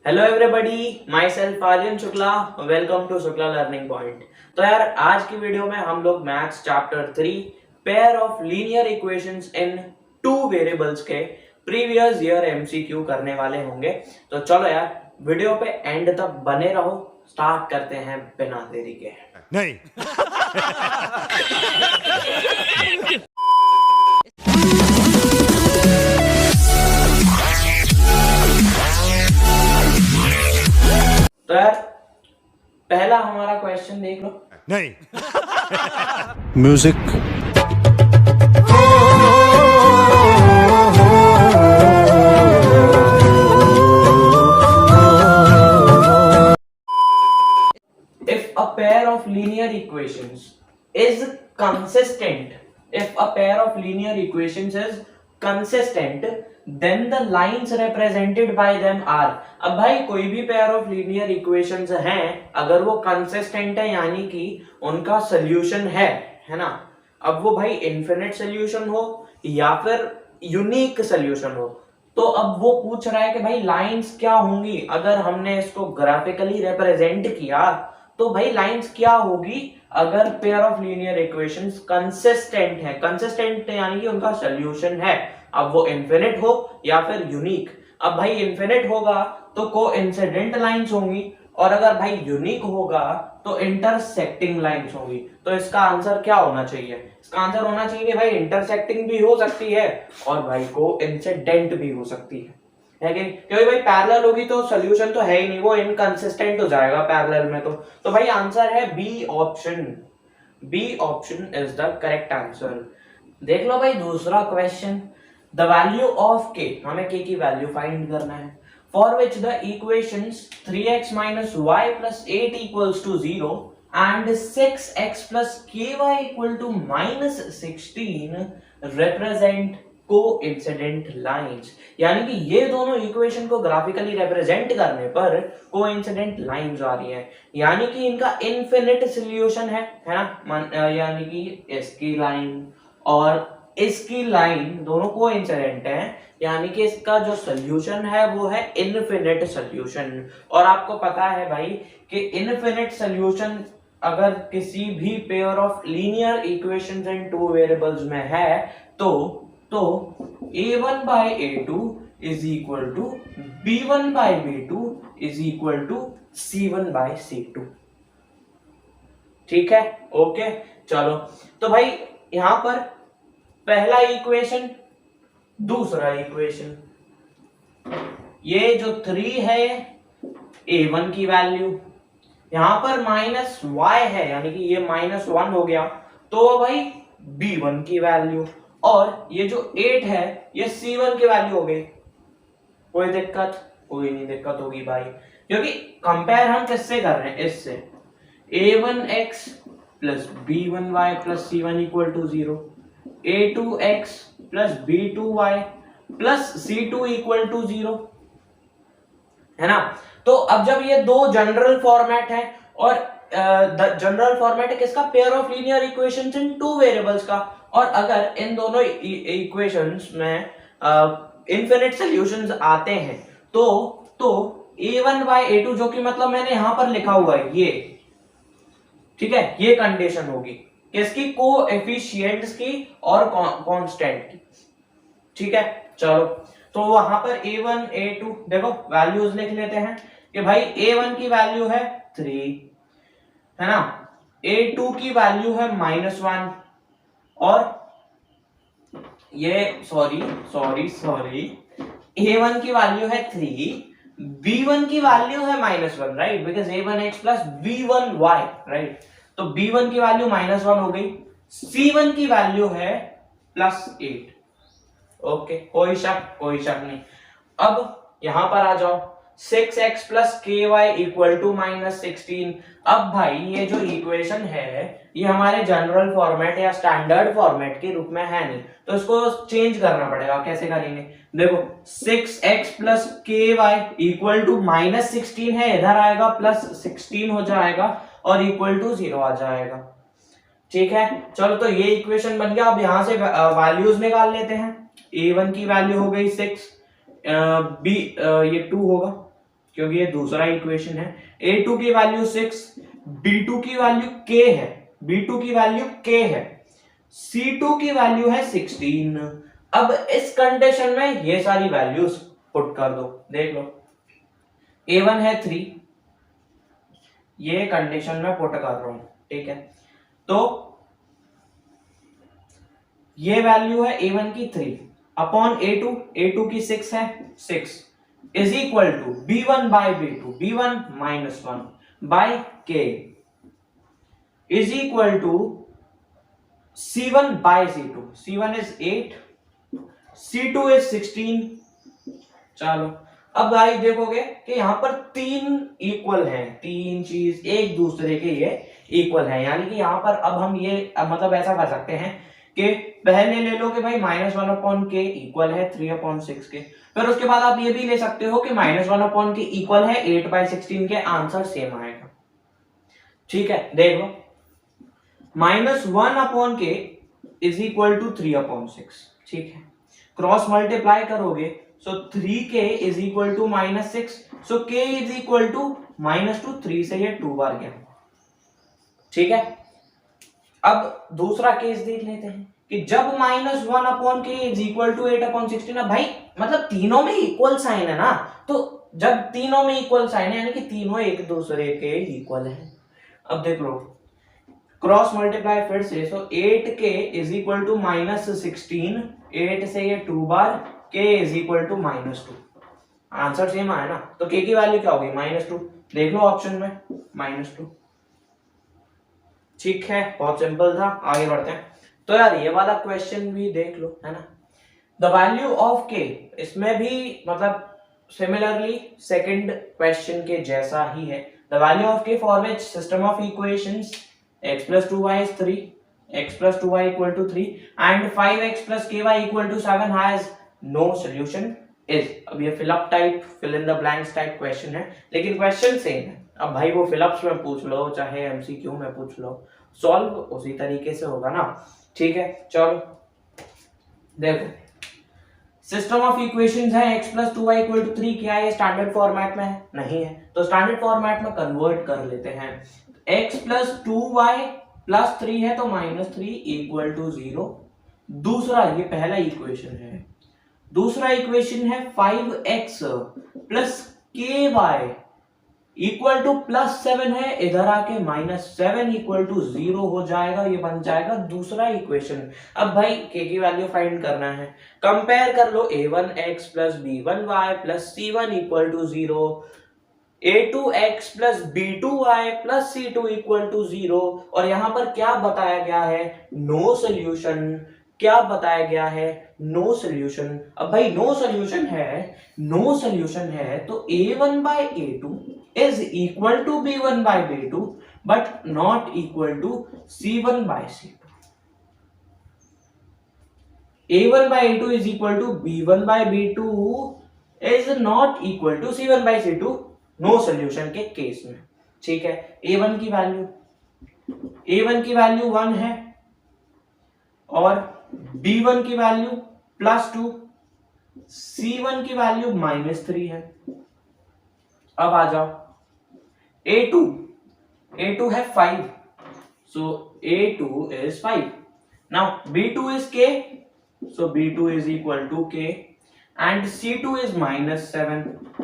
Hello everybody, my self Aryan Shukla. Welcome to Shukla learning point. तो यार आज की वीडियो में हम लोग maths chapter 3 pair of linear equations in two variables के प्रीवियस ईयर एमसीक्यू करने वाले होंगे। तो चलो यार वीडियो पे एंड तक बने रहो। स्टार्ट करते हैं बिना देरी के। नहीं। तो यार पहला हमारा क्वेश्चन देख लो। नहीं। Music. If a pair of linear equations is consistent, if a pair of linear equations is consistent, then the lines represented by them are। अब भाई कोई भी पेयर ऑफ लीनियर इक्वेशंस हैं, अगर वो कंसिस्टेंट है यानी कि उनका सोल्यूशन है ना। अब वो भाई इनफिनिट सोल्यूशन हो या फिर यूनिक सोल्यूशन हो, तो अब वो पूछ रहा है कि भाई लाइंस क्या होंगी। अगर हमने इसको ग्राफिकली रिप्रेजेंट किया तो भाई लाइंस क्या होगी अगर pair of linear equations consistent है। कंसिस्टेंट यानी कि उनका सॉल्यूशन है, अब वो इनफिनिट हो या फिर यूनिक। अब भाई इनफिनिट होगा तो कोइंसिडेंट लाइंस होंगी, और अगर भाई यूनिक होगा तो इंटरसेक्टिंग लाइंस होंगी। तो इसका आंसर क्या होना चाहिए? इसका आंसर होना चाहिए कि भाई इंटरसेक्टिंग भी हो सकती है और भाई कोइंसिडेंट भी हो सकती है कि? क्योंकि भाई पैरेलल होगी तो सोल्यूशन तो है ही नहीं, वो इनकंसिस्टेंट हो जाएगा पैरेलल में। तो भाई आंसर है B option. B option is the correct answer. देख लो भाई दूसरा क्वेश्चन। द वैल्यू ऑफ के, हमें के की वैल्यू फाइंड करना है। For which the equations 3x minus y plus 8 equals to 0 and 6x plus ky equal to minus 16 represent coincident lines. यानी कि ये दोनों इक्वेशन को ग्राफिकली रिप्रेजेंट करने पर कोइंसिडेंट लाइंस आ रही हैं, यानी कि इनका इनफिनिट सॉल्यूशन है ना। यानी कि इसकी लाइन और इसकी लाइन दोनों कोइंसिडेंट हैं, यानी कि इसका जो सॉल्यूशन है वो है इनफिनिट सॉल्यूशन। और आपको पता है भाई कि इनफिनिट सॉल्यूशन अगर किसी भी pair of linear equations in two variables में है तो a1 by a2 is equal to b1 by b2 is equal to c1 by c2। ठीक है, ओके। चलो तो भाई यहां पर पहला इक्वेशन, दूसरा इक्वेशन, ये जो 3 है a1 की वैल्यू, यहां पर माइनस y है यानी कि ये -1 हो गया, तो भाई b1 की वैल्यू, और ये जो 8 है ये c1 की वैल्यू हो गई। कोई दिक्कत? कोई नहीं दिक्कत होगी भाई, क्योंकि कंपेयर हम किससे कर रहे हैं? इससे। a1x plus b1y plus c1 equal to 0, a2x plus b2y plus c2 equal to 0, है ना। तो अब जब ये दो जनरल फॉर्मेट है, और जनरल फॉर्मेट है किसका? Pair of linear equations in two variables का। और अगर इन दोनों इक्वेशंस में इनफिनिट सॉल्यूशंस आते हैं तो a1 by a2, जो कि मतलब मैंने यहां पर लिखा हुआ है ये, ठीक है, ये कंडीशन होगी किसकी? कोएफिशिएंट्स की और कांस्टेंट की। ठीक है, चलो तो वहां पर a1 a2 देखो वैल्यूज लिख लेते हैं कि भाई a1 की वैल्यू है 3, है ना, a2 की वैल्यू है -1, और ये सॉरी a1 की वैल्यू है 3, b1 की वैल्यू है -1, right, because a1x plus b1y, right. तो b1 की वैल्यू -1 हो गई, c1 की वैल्यू है +8। ओके, कोई शक नहीं। अब यहां पर आ जाओ, 6x plus ky equal to -16। अब भाई ये जो इक्वेशन है ये हमारे जनरल फॉर्मेट या स्टैंडर्ड फॉर्मेट के रूप में है नहीं, तो इसको चेंज करना पड़ेगा। कैसे करेंगे? देखो 6x plus ky equal to -16 है, इधर आएगा +16 हो जाएगा और इक्वल टू 0 आ जाएगा। ठीक है, चलो तो ये इक्वेशन बन गया। अब यहां से वैल्यूज निकाल लेते हैं। a1 की वैल्यू हो गई 6, ये 2 होगा, क्योंकि ये दूसरा इक्वेशन है। a2 की वैल्यू 6, b2 की वैल्यू k है, b2 की वैल्यू k है, c2 की वैल्यू है 16। अब इस कंडीशन में ये सारी वैल्यूज पुट कर दो, देख लो a1 है 3, ये कंडीशन में पुट कर रहा हूं, ठीक है। तो ये वैल्यू है a1 की 3 अपॉन a2 की 6 है, 6 is equal to b1 by b2, b1 minus 1 by k is equal to c1 by c2, c1 is 8, c2 is 16। चलो अब भाई देखोगे कि यहां पर तीन इक्वल हैं, तीन चीज एक दूसरे के ये इक्वल है, यानी कि यहां पर अब हम ये मतलब ऐसा कर सकते हैं कि पहले ले लो कि भाई -1 अपॉन के इक्वल है 3/6 के, फिर उसके बाद आप ये भी ले सकते हो कि -1 अपॉन के इक्वल है 8/16 के, आंसर सेम आएगा। ठीक है, देख लो -1 अपॉन के इज इक्वल टू 3/6, ठीक है, क्रॉस मल्टीप्लाई करोगे so 3k is equal to -6, so k is equal to -2, 3 से ये 2 बार गया, ठीक है। अब दूसरा केस देख लेते हैं कि जब -1 अपॉन के इज इक्वल टू 8/16, अब भाई मतलब तीनों में इक्वल साइन है ना, तो जब तीनों में इक्वल साइन है यानी कि तीनों एक दूसरे के इक्वल है। अब देख लो क्रॉस मल्टीप्लाई फिर से, so 8k is equal to -16, 8 से ये 2 बार, k is equal to -2, answer same आया ना, तो k की वैल्यू क्या होगी -2, देख लो ऑप्शन में -2। ठीक है, बहुत सिंपल था, आगे बढ़ते हैं। तो यार ये वाला क्वेश्चन भी देख लो, है ना, द वैल्यू ऑफ k, इसमें भी मतलब सिमिलरली सेकंड क्वेश्चन के जैसा ही है। The value of k for which system of equations x plus 2y is 3, x plus 2y equal to 3 and 5x plus ky equal to 7 has no solution is। अब ये fill up type, fill in the blanks type question है, लेकिन question same है। अब भाई वो fill ups में पूछ लो चाहे एमसीक्यू में पूछ लो, सॉल्व उसी तरीके से होगा ना, ठीक है। चलो देखो सिस्टम ऑफ इक्वेशंस है x plus 2y equal to 3, क्या ये स्टैंडर्ड फॉर्मेट में है? नहीं है, तो स्टैंडर्ड फॉर्मेट में कन्वर्ट कर लेते हैं। x plus 2y plus 3 है तो -3 equal to 0। दूसरा, ये पहला इक्वेशन है, दूसरा इक्वेशन है 5x plus ky equal to +7 है, इधर आके -7 इक्वल टू 0 हो जाएगा, ये बन जाएगा दूसरा इक्वेशन। अब भाई k की वैल्यू फाइंड करना है, कंपेयर कर लो a1x plus b1y plus c1 equal to 0, a2x plus b2y plus c2 equal to 0, और यहां पर क्या बताया गया है? No solution. क्या बताया गया है? No solution. अब भाई नो सोल्यूशन है, नो सोल्यूशन है तो a1 by a2 is equal to b1 by b2 but not equal to c1 by c2। a1 by a2 is equal to b1 by b2 is not equal to c1 by c2, no solution के case में, ठीक है। a1 की value 1 है और b1 की value +2, c1 की value -3 है। अब आ जाओ a2 है 5, so a2 is 5। now b2 is k, so b2 is equal to k and c2 is -7,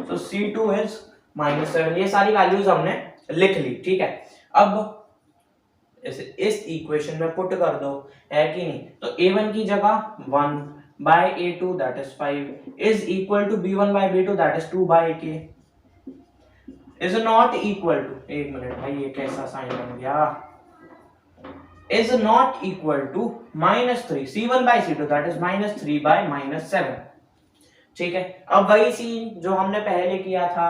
so c2 is -7। ये सारी वैल्यूज हमने लिख ली, ठीक है। अब इस इक्वेशन में पुट कर दो, है कि नहीं? तो a1 की जगह 1 by a2 that is 5 is equal to b1 by b2 that is 2 by k is not equal to, एक मिनट भाई ये कैसा साइन बन गया, is not equal to -3 c1 by c2 that is -3 by -7, ठीक है। अब वही सीन जो हमने पहले किया था,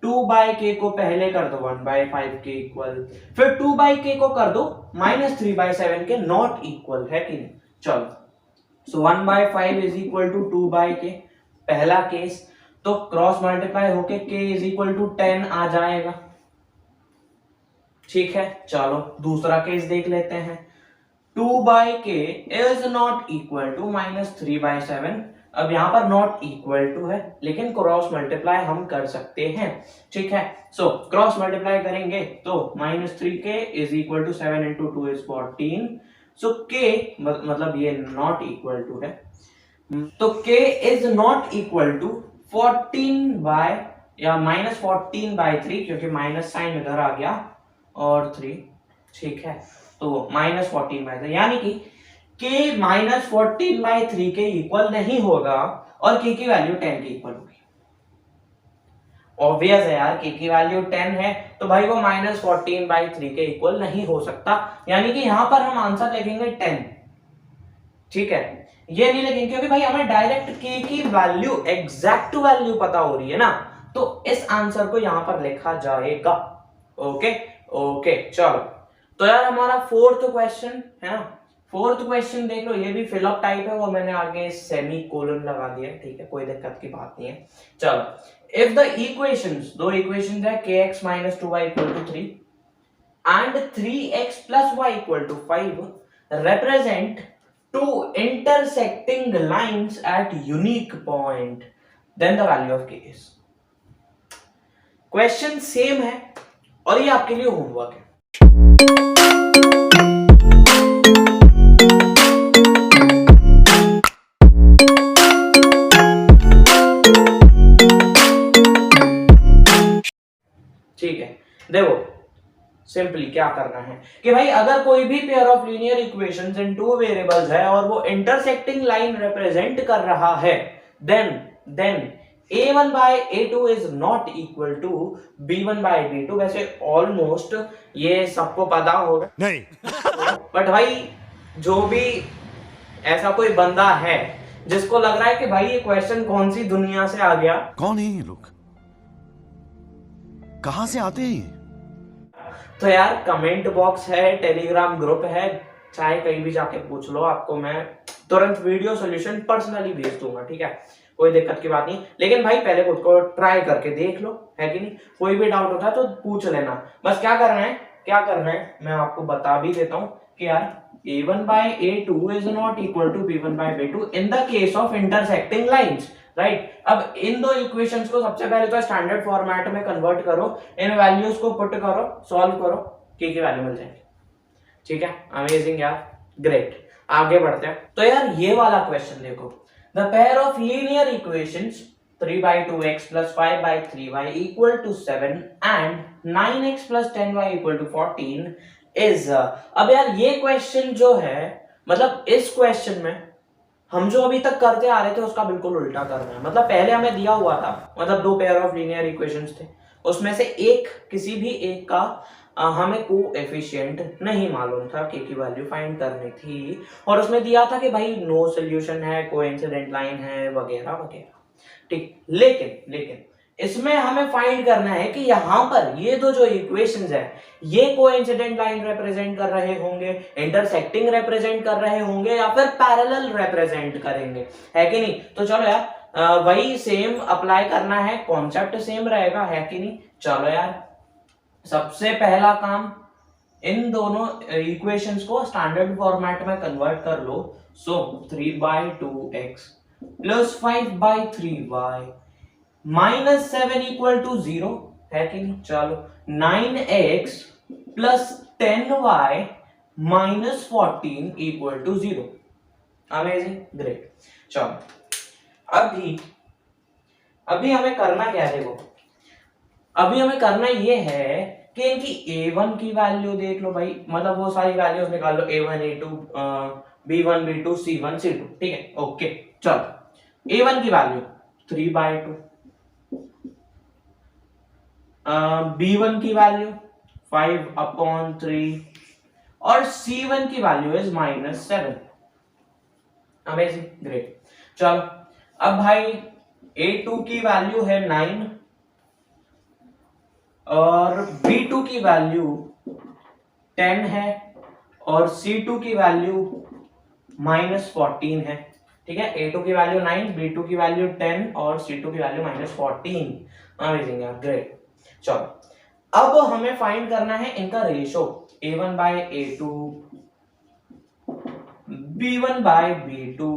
2 by k को पहले कर दो 1 by 5 के इक्वल, फिर 2 by k को कर दो -3 by 7 के नॉट इक्वल, है कि नहीं? चलो so 1 by 5 is equal to 2 by k, पहला केस, तो क्रॉस मल्टीप्लाई होके k इज इक्वल टू 10 आ जाएगा, ठीक है। चलो दूसरा केस देख लेते हैं, 2 by k is not equal to -3 by 7 अब यहाँ पर नॉट इक्वल टू है, लेकिन क्रॉस मल्टीप्लाई हम कर सकते हैं, ठीक है। सो क्रॉस मल्टीप्लाई करेंगे तो -3k is equal to 7 into 2 is 14। So k मतलब ये नॉट इक्वल टू है, तो k is not equal to 14 by या -14/3, क्योंकि माइनस साइन इधर आ गया और 3, ठीक है। तो -14/3 यानी कि k -14/3 के इक्वल नहीं होगा और k की वैल्यू 10 के इक्वल होगी। ऑब्वियस है यार, k की वैल्यू 10 है तो भाई वो -14/3 के इक्वल नहीं हो सकता, यानी कि यहां पर हम आंसर लिखेंगे 10, ठीक है। ये नहीं लिखेंगे क्योंकि भाई हमें डायरेक्ट k की वैल्यू, एग्जैक्ट वैल्यू पता हो रही है ना, तो इस आंसर को यहां पर लिखा जाएगा। ओके ओके चलो, तो यार हमारा फोर्थ क्वेश्चन है ना, फोर्थ क्वेश्चन देख लो, ये भी फिलअप टाइप है, वो मैंने आगे सेमी कोलन लगा दिया, ठीक है, कोई दिक्कत की बात नहीं है। चलो, इफ द इक्वेशंस, दो इक्वेशंस है kx - 2y = 3 and 3x + y = 5 represent two intersecting lines at unique point, then the value of k is। Question same है और ये आपके लिए होमवर्क है। ठीक है, देखो सिंपली क्या करना है कि भाई अगर कोई भी pair of linear equations in two variables है और वो इंटरसेक्टिंग लाइन रिप्रेजेंट कर रहा है, then a1/a2 is not equal to b1/b2। वैसे ऑलमोस्ट ये सबको पता होगा नहीं, बट भाई जो भी ऐसा कोई बंदा है जिसको लग रहा है कि भाई ये क्वेश्चन कौन सी दुनिया से आ गया, कौन है ये लोग, कहां से आते हैं, तो यार कमेंट बॉक्स है, टेलीग्राम ग्रुप है, चाहे कहीं भी जाके पूछ लो, आपको मैं तुरंत वीडियो सॉल्यूशन पर्सनली भेज दूंगा, ठीक है, कोई दिक्कत की बात नहीं। लेकिन भाई पहले खुद को ट्राई करके देख लो, है कि नहीं, कोई भी डाउट होता है तो पूछ लेना। बस क्या करना है मैं आपको बता भी देता हूँ कि यार a1/a2 is not equal to b1/b2 in the case of intersecting lines, right. अब इन दो इक्वेशंस को सबसे पहले तो स्टैंडर्ड फॉर्मेट में कन्वर्ट करो, इन वैल्यूज को पुट करो, सॉल्व करो, k की वैल्यू मिल जाएगी, ठीक है। अमेजिंग यार, ग्रेट। आगे बढ़ते हैं, तो यार ये वाला क्वेश्चन देखो, the pair of linear equations 3/2x + 5/3y = 7 and 9x + 10y = 14 is. अब यार ये क्वेश्चन जो है, मतलब इस क्वेश्चन में हम जो अभी तक करते आ रहे थे उसका बिल्कुल उल्टा करना है। मतलब पहले हमें दिया हुआ था, मतलब दो पेयर ऑफ लीनियर इक्वेशंस थे, उसमें से एक, किसी भी एक का हमें कोएफिशिएंट नहीं मालूम था, k की वैल्यू फाइंड करनी थी, और उसमें दिया था कि भाई नो सॉल्यूशन है, कोइंसिडेंट लाइन है, वगैरह वगैरह, ठीक। लेकिन इसमें हमें फाइंड करना है कि यहां पर ये दो जो इक्वेशंस है, ये कोइंसिडेंट लाइन रिप्रेजेंट कर रहे होंगे, इंटरसेक्टिंग रिप्रेजेंट कर रहे होंगे, या फिर पैरेलल रिप्रेजेंट करेंगे, है कि नहीं। तो चलो यार वही सेम अप्लाई करना है, कॉन्सेप्ट सेम रहेगा, है कि नहीं। चलो यार सबसे पहला काम, इन दोनों इक्वेशंस को स्टैंडर्ड फॉर्मेट में कन्वर्ट कर लो। सो 3/2x + 5/3y -7 = 0, है कि नहीं। चलो 9x + 10y -14 = 0। Amazing, great. चलो अभी हमें करना क्या है, देखो अभी हमें करना ये है कि इनकी a1 की वैल्यू देख लो भाई, मतलब वो सारी वैल्यूज निकाल लो, a1 a2 b1 b2 c1 c2, ठीक है। ओके चलो, a1 की वैल्यू 3/2, b1 की वैल्यू 5/3 और c1 की वैल्यू इज -7। Amazing, great. चलो अब भाई a2 की वैल्यू है 9 और b2 की वैल्यू 10 है और c2 की वैल्यू -14 है, ठीक है। a2 की वैल्यू 9, b2 की वैल्यू 10 और c2 की वैल्यू -14। अमेजिंग यार, ग्रेट। चलो अब हमें फाइंड करना है इनका रेशो, a1/a2 b1/b2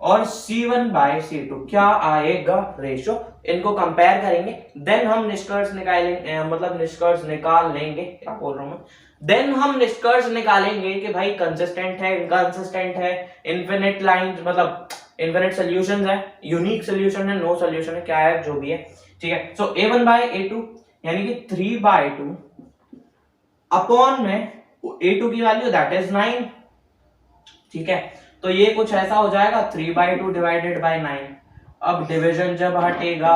और C1 बाय C2 क्या आएगा रेशियो, इनको कंपेयर करेंगे, देन हम निष्कर्ष निकालेंगे, मतलब निष्कर्ष निकाल लेंगे, क्या बोल रहा हूं मैं, देन हम निष्कर्ष निकालेंगे कि भाई कंसिस्टेंट है, इनकंसिस्टेंट है, इनफिनिट लाइन मतलब इनफिनिट सॉल्यूशंस है, यूनिक सॉल्यूशन है, नो सॉल्यूशन है, क्या है जो भी है, ठीक है। सो A1 बाय A2 यानी कि 3/2 अपॉन में A2 की वैल्यू दैट इज 9, ठीक है। तो ये कुछ ऐसा हो जाएगा 3/2 डिवाइडेड बाय 9। अब डिवीजन जब हटेगा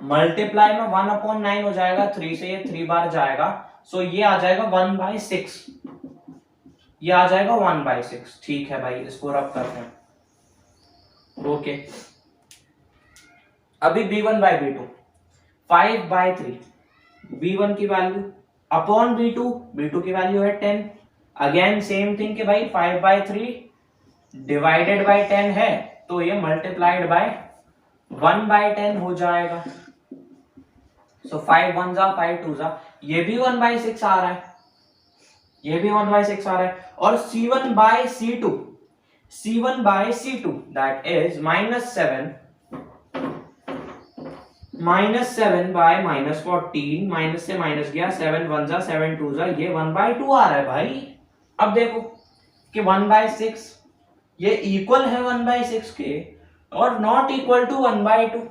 मल्टीप्लाई में 1/9 हो जाएगा, 3 से ये 3 बार जाएगा, सो ये आ जाएगा 1/6, ये आ जाएगा 1/6, ठीक है भाई, इसको रब करते हैं। ओके, अभी B1 बाय B2 5/3, B1 की वैल्यू अपॉन B2, B2 की वैल्यू है 10, अगेन सेम थिंग कि भाई 5/3 डिवाइडेड बाय 10 है, तो ये मल्टीप्लाइड बाय 1/10 हो जाएगा। सो 5 1 जा 5 2 जा, ये भी 1/6 आ रहा है, ये भी 1/6 आ रहा है। और C1 by C2, C1 by C2 that is -7 बाय -14, माइनस से माइनस गया, 7 1 जा 7 2 जा, ये 1/2 आ रहा है भाई। अब देखो कि 1/6 ये इक्वल है 1/6 के और नॉट इक्वल टू 1/2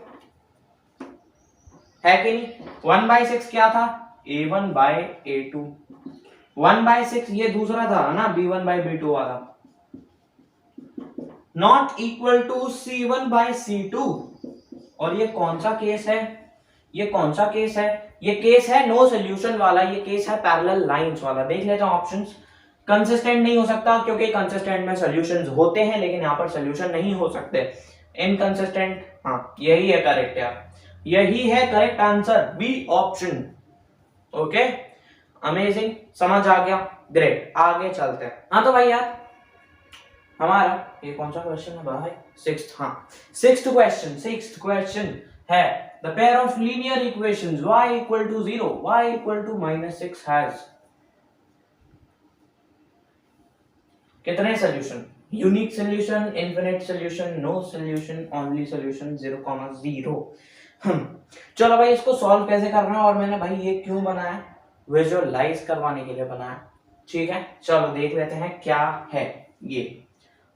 है कि नहीं। 1/6 क्या था, A1 बाय A2, 1/6 ये दूसरा था ना B1 बाय B2 वाला, not equal to C1 by C2। और ये कौन सा केस है, ये कौन सा केस है, ये केस है नो सॉल्यूशन वाला, ये केस है पैरेलल लाइंस वाला। देख लेते हैं ऑप्शंस। कंसिस्टेंट नहीं हो सकता क्योंकि कंसिस्टेंट में सॉल्यूशंस होते हैं लेकिन यहाँ पर सॉल्यूशन नहीं हो सकते। इनकंसिस्टेंट, हाँ यही है करेक्ट यार, यही है correct answer, B option. Okay, amazing, समझ आ गया, ग्रेट, आगे चलते हैं। हाँ तो भाई यार हमारा ये कौन सा क्वेश्चन है भाई, सिक्स्थ, हाँ सिक्स्थ क्वेश्चन है the pair of linear equations y equal to 0 y equal to -6 has कितने solution, unique solution, infinite solution, no solution, only solution, 0,0। चलो भाई इसको सॉल्व कैसे करना है, और मैंने भाई ये क्यों बनाया, विजुअलाइज करवाने के लिए बनाया, ठीक है। चलो देख लेते हैं क्या है ये।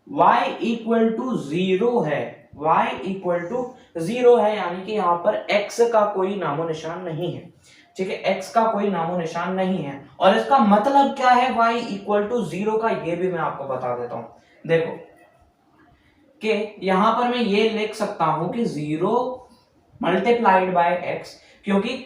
y इक्वल टू 0 है, y इक्वल टू 0 है यानी कि यहाँ पर x का कोई नामो निशान नहीं है, ठीक है, x का कोई नामो निशान नहीं है। और इसका मतलब क्या है y इक्वल टू 0 का, ये भी मैं आपको बता देता हूं। देखो कि यहां पर मैं ये लिख सकता हूं कि 0 मल्टीप्लाइड बाय x, क्योंकि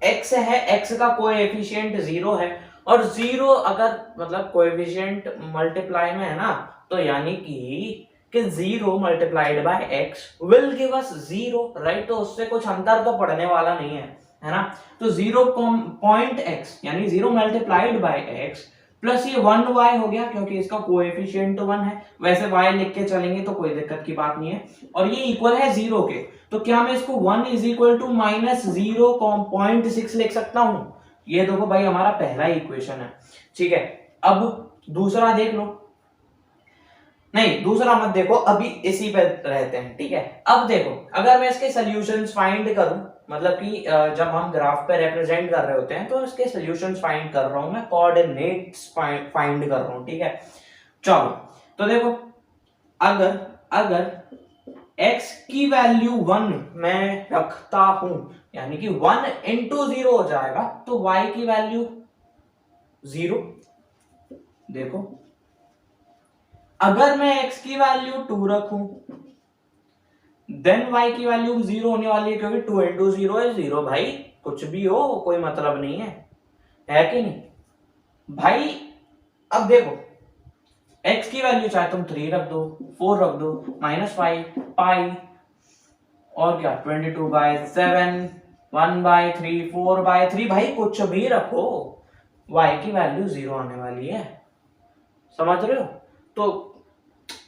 x है, x का कोएफिशिएंट 0 है, और 0 अगर मतलब कोएफिशिएंट मल्टीप्लाई में है ना, तो यानी कि 0 multiplied by x will give us 0, right. तो उससे कुछ अंतर तो पड़ने वाला नहीं है ना। तो 0.x यानी 0 मल्टीप्लाइड बाय x प्लस ये 1y हो गया, क्योंकि इसका कोएफिशिएंट तो 1 है, वैसे y लिख के चलेंगे तो कोई दिक्कत की बात नहीं है, और ये इक्वल है 0 के, तो क्या मैं इसको 1 इज इक्वल टू -0.6 लिख सकता हूं। ये देखो भाई हमारा पहला इक्वेशन है, ठीक है। अब दूसरा देख लो, नहीं दूसरा मत देखो, अभी इसी पे रहते हैं, ठीक है। अब देखो अगर मैं इसके सॉल्यूशंस फाइंड करूं, मतलब कि जब हम ग्राफ पे रिप्रेजेंट कर रहे होते हैं तो इसके सॉल्यूशंस फाइंड कर रहा हूं मैं, कोऑर्डिनेट्स फाइंड कर रहा हूं, ठीक है। चलो तो देखो अगर x की वैल्यू 1 मैं रखता हूं, यानी कि 1 into 0 हो जाएगा, तो y की वैल्यू 0। देखो अगर मैं x की वैल्यू 2 रखूं, देन y की वैल्यू 0 होने वाली है, क्योंकि 2 into 0 is 0 भाई, कुछ भी हो कोई मतलब नहीं है कि नहीं भाई। अब देखो x की वैल्यू चाहे तुम 3 रख दो, 4 रख दो, -5 पाई और क्या 22/7, 1/3, 4/3, भाई कुछ भी रखो, y की वैल्यू 0 आने वाली है, समझ रहे हो। तो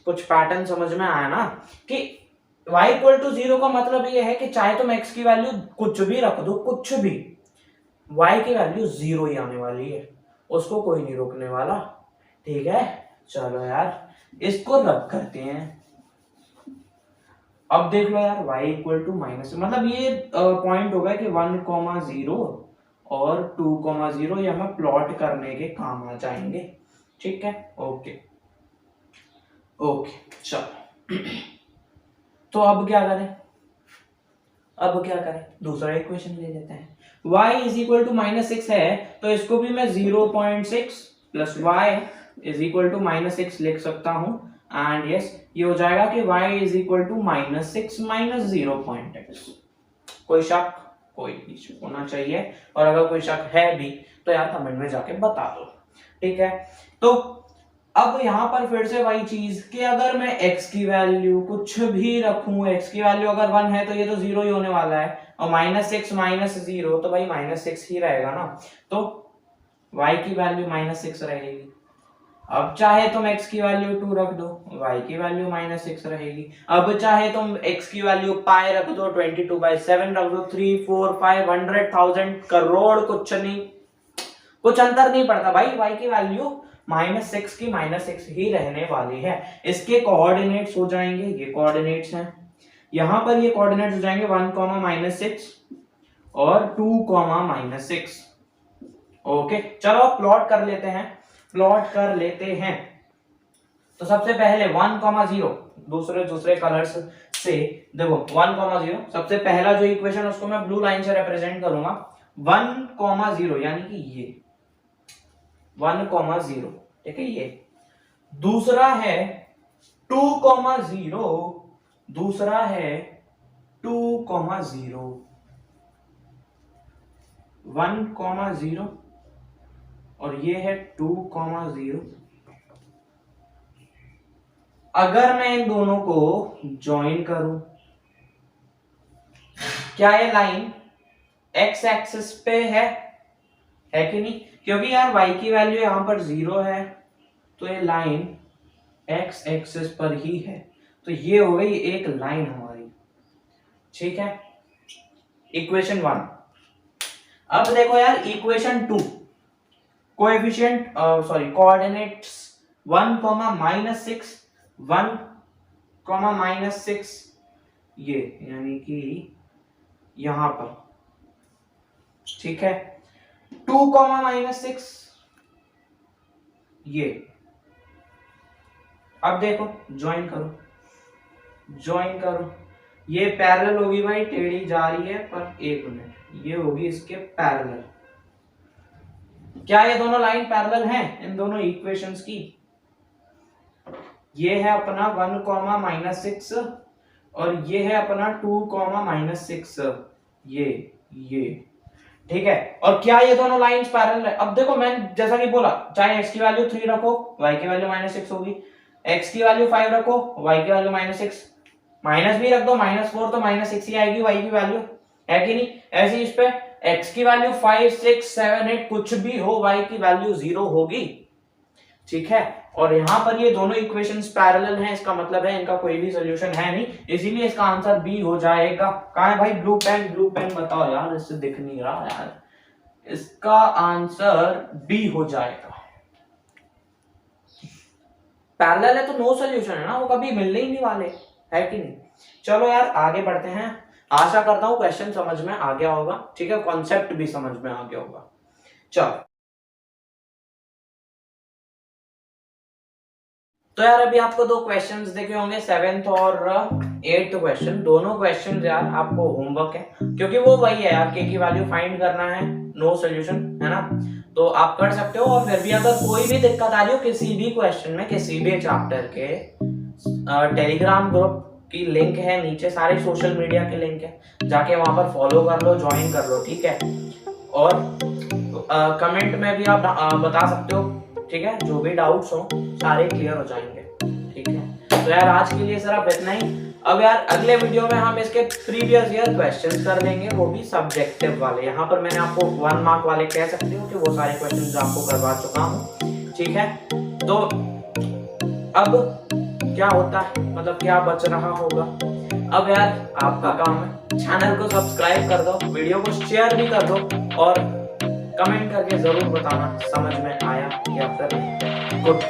कुछ पैटर्न समझ में आया ना, कि y इक्वल टू 0 का मतलब ये है कि चाहे तुम x की वैल्यू कुछ भी रख दो, कुछ भी, y की वैल्यू 0 ही आने वाली है, उसको कोई नहीं रोकने वाला, ठीक है। चलो यार इसको रब करते हैं, अब देख लो यार y इक्वल टू माइनस, मतलब ये पॉइंट होगा कि 1,0 और 2,0 ये हमें प्लॉट करने के काम आ जाएंगे। ठीक है, ओके ओके चलो। तो अब क्या करें, दूसरा इक्वेशन ले लेते हैं। y इज इक्वल टू -6 है तो इसको भी मैं 0.6 plus y is equal to -6 लिख सकता हूं। एंड यस, ये हो जाएगा कि y is equal to -6 minus 0.x। कोई शक, कोई इशू होना चाहिए, और अगर कोई शक है भी तो यार कमेंट में जाके बता दो। ठीक है, तो अब यहां पर फिर से वही चीज कि अगर मैं x की वैल्यू कुछ भी रखूं, x की वैल्यू अगर 1 है तो ये तो 0 ही होने वाला है, और -6 माइनस 0 तो भाई -6 ही रहेगा ना, तो y की वैल्यू -6 रहेगी। अब चाहे तुम x की वैल्यू 2 रख दो, y की वैल्यू -6 रहेगी। अब चाहे तुम x की वैल्यू पाई रख दो, 22/7 रख दो, 3 4 5 100,000 करोड़, कुछ नहीं, कुछ अंतर नहीं पड़ता भाई, y की वैल्यू -6 की -6 ही रहने वाली है। इसके कोऑर्डिनेट्स हो जाएंगे, ये कोऑर्डिनेट्स हैं, यहां पर ये कोऑर्डिनेट्स हो जाएंगे 1,-6 और 2,-6। ओके, चलो प्लॉट कर लेते हैं। तो सबसे पहले 1,0 दूसरे कलर्स से देखो, 1,0 सबसे पहला जो इक्वेशन उसको मैं ब्लू लाइन से रिप्रेजेंट करूंगा, 1,0 यानी कि ये 1,0, ठीक है। ये दूसरा है 2,0, दूसरा है 2,0, 1,0 और ये है 2,0। अगर मैं इन दोनों को ज्वाइन करूं, क्या ये लाइन एक्स एक्सिस पे है कि नहीं? क्योंकि यार y की वैल्यू यहां पर 0 है तो ये लाइन एक्स एक्सिस पर ही है, तो ये हो गई एक लाइन हमारी। ठीक है, इक्वेशन 1। अब देखो यार इक्वेशन 2, कोएफिशिएंट कोऑर्डिनेट्स 1,-6 1,-6 ये यानी कि यहां पर, ठीक है, 2,-6 ये। अब देखो ज्वाइन करो, ये पैरेलल होगी भाई, टेढ़ी जा रही है पर 1 मिनट, ये होगी इसके पैरेलल। क्या ये दोनों लाइन पैरेलल हैं इन दोनों इक्वेशंस की? ये है अपना 1,-6 और ये है अपना 2,-6, ये ठीक है। और क्या ये दोनों लाइंस पैरेलल है? अब देखो मैंने जैसा कि बोला, चाहे x की वैल्यू 3 रखो, y की वैल्यू -6 होगी, x की वैल्यू 5 रखो, y की वैल्यू -6, माइनस भी रख दो, -4 तो -6 ही आएगी y की वैल्यू, है कि नहीं? ऐसे इस पे x की वैल्यू 5 6 7 8 कुछ भी हो, y की वैल्यू 0 होगी। ठीक है, और यहां पर ये दोनों इक्वेशंस पैरेलल हैं, इसका मतलब है इनका कोई भी सॉल्यूशन है नहीं, इसीलिए इसका आंसर बी हो जाएगा। कहां है भाई ब्लू पेन बताओ यार, इससे दिख नहीं रहा यार, इसका आंसर बी हो जाएगा। पैरेलल है तो नो सॉल्यूशन है ना, वो कभी मिलने ही नहीं वाले, है कि नहीं? चलो यार आगे बढ़ते हैं, आशा करता हूं क्वेश्चन समझ में आ गया होगा, ठीक है, कॉन्सेप्ट भी समझ में आ गया होगा। चलो तो यार अभी आपको दो क्वेश्चंस देखे होंगे, 7th और 8th क्वेश्चन। दोनों क्वेश्चन यार आपको होमवर्क है, क्योंकि वो वही है यार, के की वैल्यू फाइंड करना है, नो सॉल्यूशन है ना, तो आप कर सकते हो। और फिर भी अगर कोई भी दिक्कत आ रही हो किसी भी क्वेश्चन में, किसी भी चैप्टर के, टेलीग्राम ग्रुप की लिंक है नीचे, सारे सोशल मीडिया के लिंक है, जाके वहां पर फॉलो कर लो, ज्वाइन कर लो, ठीक है। और कमेंट में भी आप बता सकते हो, ठीक है, जो भी डाउट्स हो सारे क्लियर हो जाएंगे, ठीक है। तो यार आज के लिए सिर्फ इतना ही। अब यार अगले वीडियो में हम इसके प्रीवियस ईयर क्वेश्चंस कर लेंगे, वो भी सब्जेक्टिव वाले। यहाँ पर मैंने आपको 1 मार्क वाले कह सकती हूँ कि वो सारे क्वेश्चंस आपको करवा चुका हूँ, ठीक है। तो अब क्या होता है, मतलब क्या बच रहा होगा, अब यार आपका काम है, चैनल को सब्सक्राइब कर दो, वीडियो को शेयर भी कर दो, और कमेंट करके जरूर बताना समझ में आया या फिर गुड।